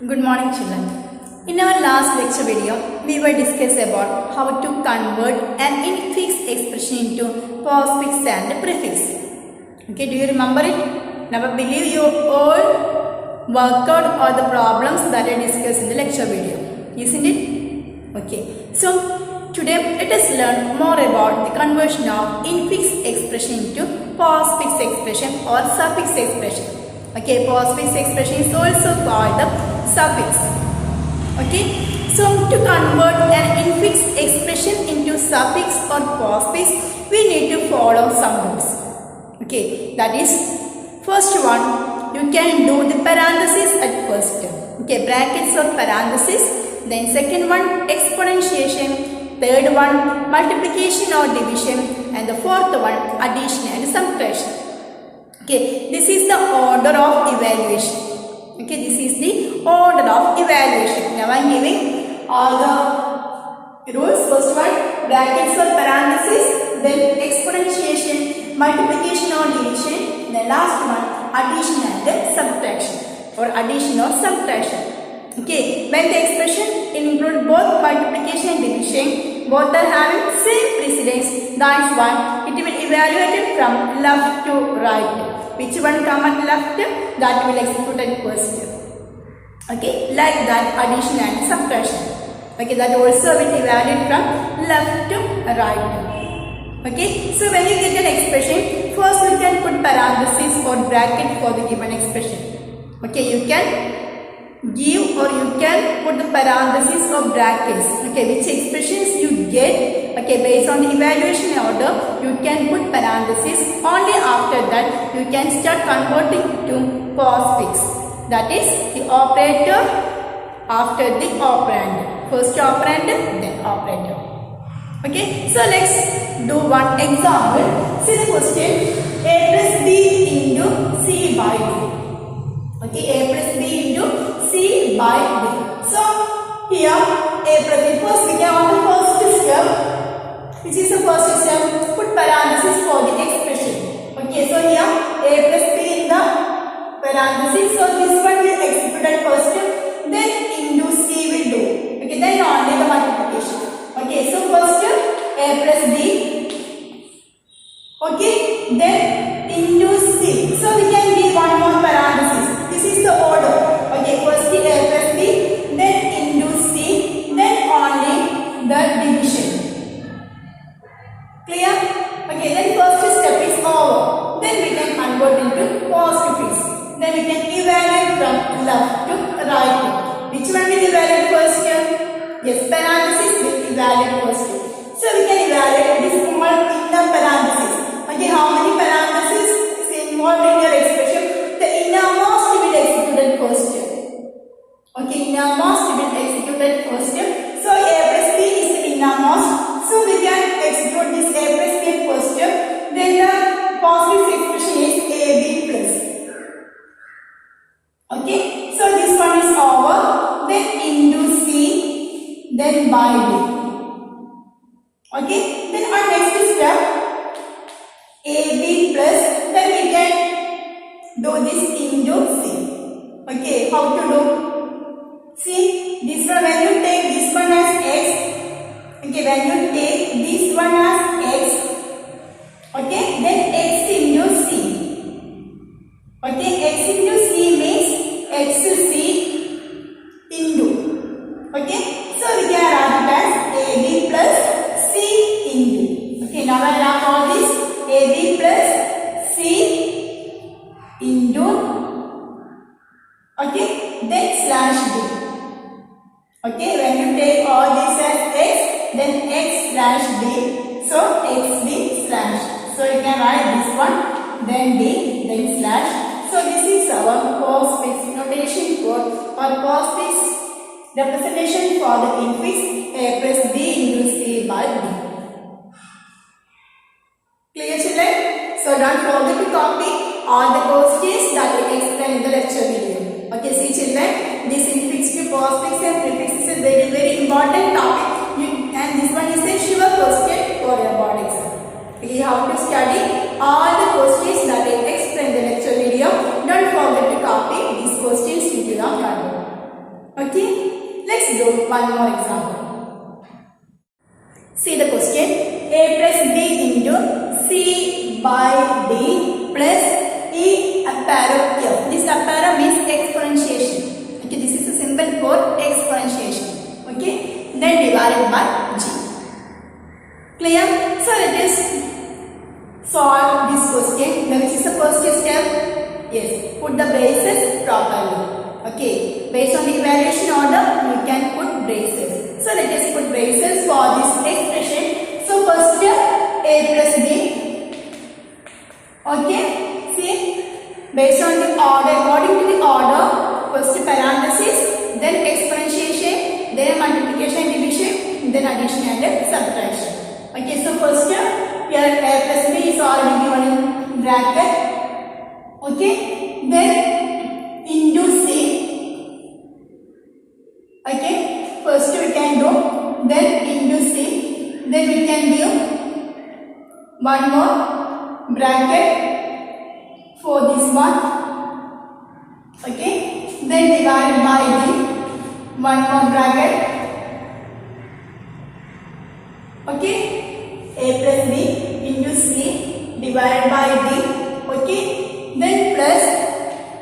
Good morning, children. In our last lecture video, we were discussing about how to convert an infix expression into postfix and prefix. Okay, do you remember it? Now, I believe you all worked out all the problems that I discussed in the lecture video, isn't it? Okay, so today let us learn more about the conversion of infix expression into postfix expression or suffix expression. Okay, postfix expression is also called the suffix. Okay, so to convert an infix expression into suffix or postfix, we need to follow some rules. Okay, that is, first one, you can do the parenthesis at first. Okay, brackets or parenthesis. Then second one, exponentiation. Third one, multiplication or division. And the fourth one, addition and subtraction. Okay, this is the order of evaluation. Okay, this is the order of evaluation. Now I am giving all the rules. First one, brackets or parenthesis. Then exponentiation, multiplication or division. Then last one, addition and subtraction or addition or subtraction. Okay, when the expression include both multiplication and division, both are having same precedence. That's why it will be evaluated from left to right. Which one come at left, that will execute at first. Okay, like that addition and subtraction. Okay, that also will evaluate from left to right. Okay, so when you get an expression, first you can put parenthesis or bracket for the given expression. Okay, you can give or you can put the parenthesis or brackets. Okay, which expressions you get, okay, based on the evaluation order, you can put parenthesis. Only after that you can start converting to postfix. That is the operator after the operand. First operand, then operator. Okay, so let's do one example. See the question: a plus b into c by d. Okay, a plus b into c by d. So here a plus b. First we can on the first step. Which is the first step? Put parenthesis for the expression. Okay, so here a plus b in the parenthesis. So this one will execute at first. Then into c will do. Okay, then only the multiplication. Okay, so first a plus b. Okay, then into c. So we can give one more parenthesis. This is the order. Okay, first a plus b, then into c, then only the division. Clear? Okay, then first step is over. Then we can convert into postfix. Then we can evaluate from left to right. Which one will evaluate first? Yes, parenthesis will evaluate first. So we can evaluate this symbol in the parenthesis. Okay, how many parentheses is involved in your expression? The innermost will execute at first. Okay, innermost will execute at first. So a plus b is the innermost. So we can execute this a plus b at first. Then the postfix expression is ab plus. Okay, so this one is over. Then into c, then by d. Okay, then our next step AB plus, then we can do this into C. Okay, how to do? See, this one, when you take this one as x, okay, when you take this one as x, okay, then x into C. Okay, x into C means xc into. Okay, so we can write it as AB plus C into. Okay, now I write all this. AB plus C into, okay, then slash D. Okay, when you take all this as x, then x slash D. So xd slash. So you can write this one, then D, then slash. So this is our postfix notation for or postfix representation for the infix a plus b into c by d. Clear, children? So don't forget to copy all the questions that we explained in the lecture video. Okay, see children, this infix to postfix and prefix is a very important topic. And this one is a sure question for your board exam. Okay, you have to study all the questions that I explained in the lecture video. Don't forget to copy these questions into your notebook. do one more example. See the question. A plus B into C by D plus E apparent F. This apparent means exponentiation. Okay, this is a symbol for exponentiation. Okay, then divided by G. Clear? So let us solve this question. Now which is the first step? Yes, put the braces properly. Okay, based on the evaluation order, you can put braces. So let us put braces for this expression. So first step, A plus B. Okay, see, based on the order, according to the order, first parenthesis, then exponentiation, then multiplication, division, then addition and subtraction. Okay, so first step, here A plus B is already given in bracket. Okay, then into C. Okay, first we can do, then into C, then we can give one more bracket for this one. Okay, then divided by D, one more bracket. Okay, A plus B into C divided by D. Okay, then plus,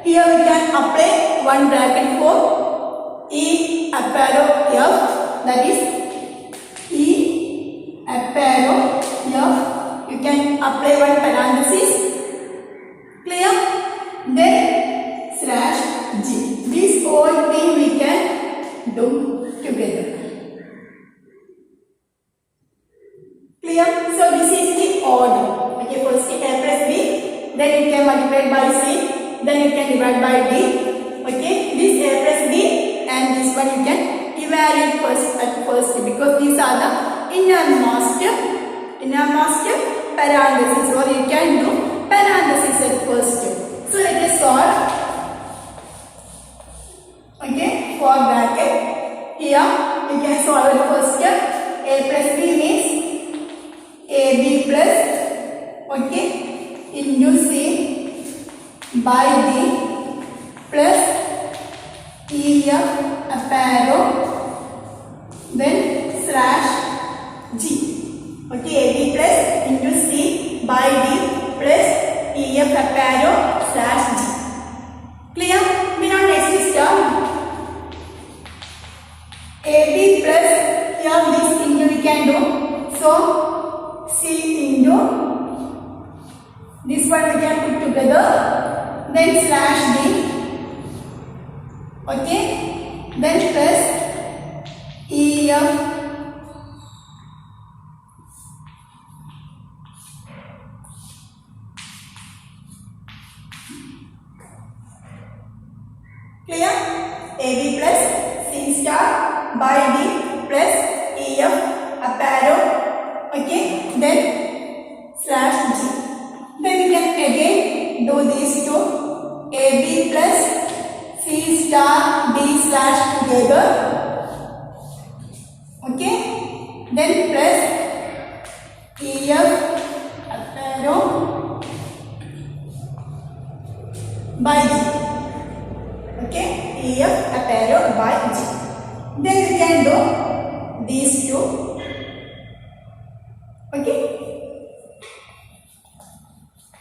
here we can apply one bracket for E apparent F, that is E apparent F. You can apply one parenthesis. Clear? Then slash G. This whole thing we can do together. Clear? So this is the order. Okay, first A plus B, then you can multiply by C, then you can divide by D. Okay, this A plus B and this one you can evaluate first at first, because these are the innermost parentheses, or you can do parentheses at first. So let us solve. Okay, for bracket, here you can solve it first step. A plus B means AB plus, okay, into C by D plus EF apparent, then slash G. Okay, AB plus into C by D plus EF apparent slash G. Clear? We now next step. AB plus, here this into we can do. So C into this one we can put together, then slash D. Okay, then plus EF clear? AB plus C star by D plus EF apparent. Okay, then slash G. Then we can again do these two, AB plus C star D slash together. Okay, then plus EF apparent by G. Okay, EF apparent by G. Then we can do these two. Okay,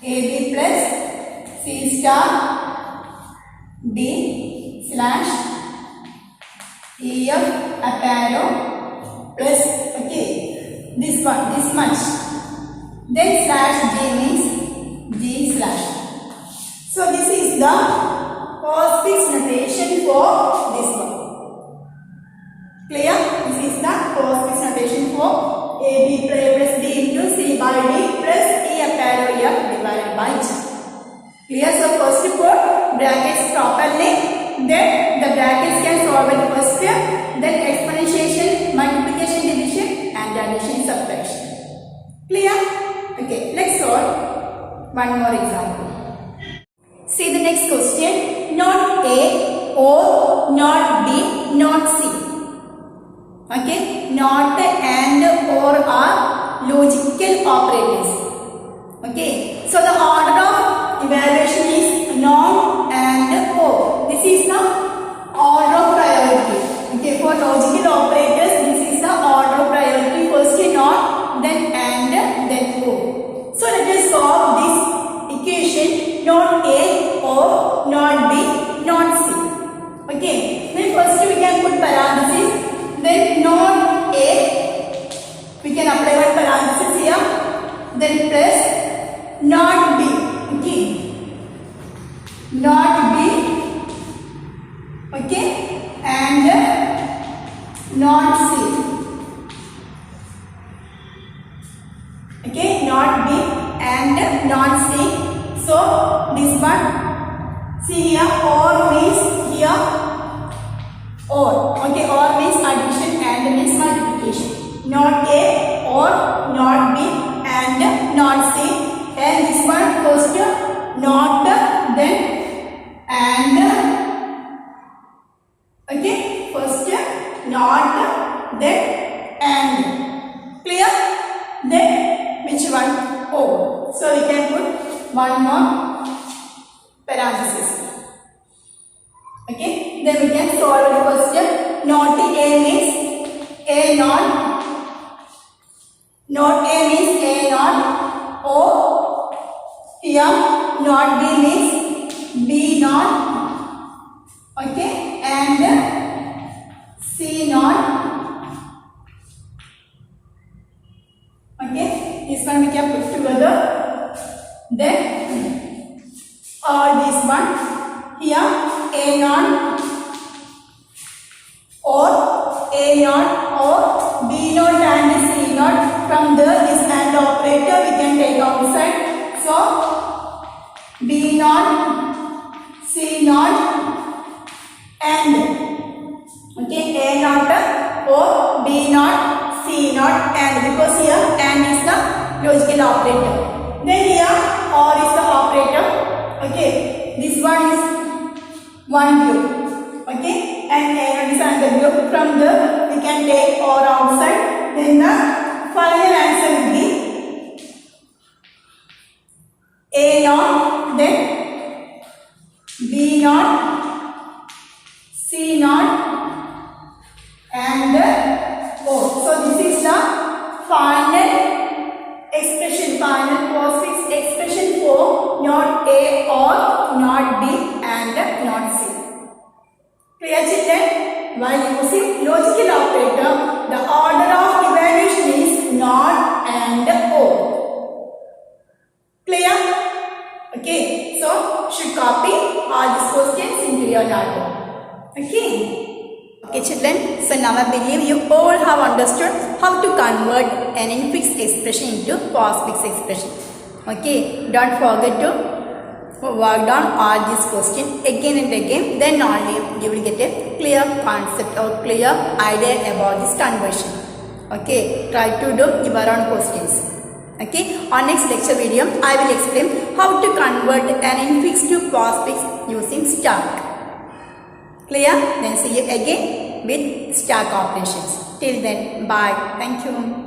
AB plus C star D slash EF apparent plus, okay, this one, this much. Then slash G means G slash. So this is the postfix notation for this one. Clear? This is the postfix notation for AB plus D into C by D plus E apparent F divided by G. Clear? So first put brackets properly, then the brackets can solve it first step, then exponentiation, multiplication, division and addition, subtraction. Clear? Okay, let's solve one more example. See the next question. Not A or not B, not C. Okay, not and or are logical operators. Okay, so the order of evaluation is not and or. This is the order of priority. Okay, for logical Okay, then first we can put parenthesis, then not A, we can apply one parenthesis here, then plus not B. Okay, not B, okay, and not C. Okay, not B and not C. So this one, see here, or means here or. Okay, or means addition and means multiplication. Not A or not B and not C. And this one first not, then and. Okay, first not, then and. Clear? Then which one? O. So we can put one more parenthesis. Okay, then we can solve the question. Not A means A not. Not A means A not. O. Here not B means B not. Okay, and C not. Okay, this one we can put together. Then this one here A not or A not or B not and C not. From there this and operator we can take outside. So B not, C not and. Okay, A not or B not, C not and, because here and is the logical operator. Then here or is the operator. Okay, this one is one group. Okay, and A is another group. From there we can take or outside. Then the final answer will be A not, then B not, C not and O. So this is the final expression, final postfix expression for not A or not B and not C. Clear, children? While using logical operator, the order of evaluation is not and O. Clear? Okay, so should copy all these questions into your notebook. Okay. Okay, children, so now I believe you all have understood how to convert an infixed expression into postfix expression. Okay, don't forget to work on all these questions again and again, then only you will get a clear concept or clear idea about this conversion. Okay, try to do your own questions. Okay, on next lecture video I will explain how to convert an infix to postfix using stack. Clear? Then see you again with stack operations. Till then, bye. Thank you.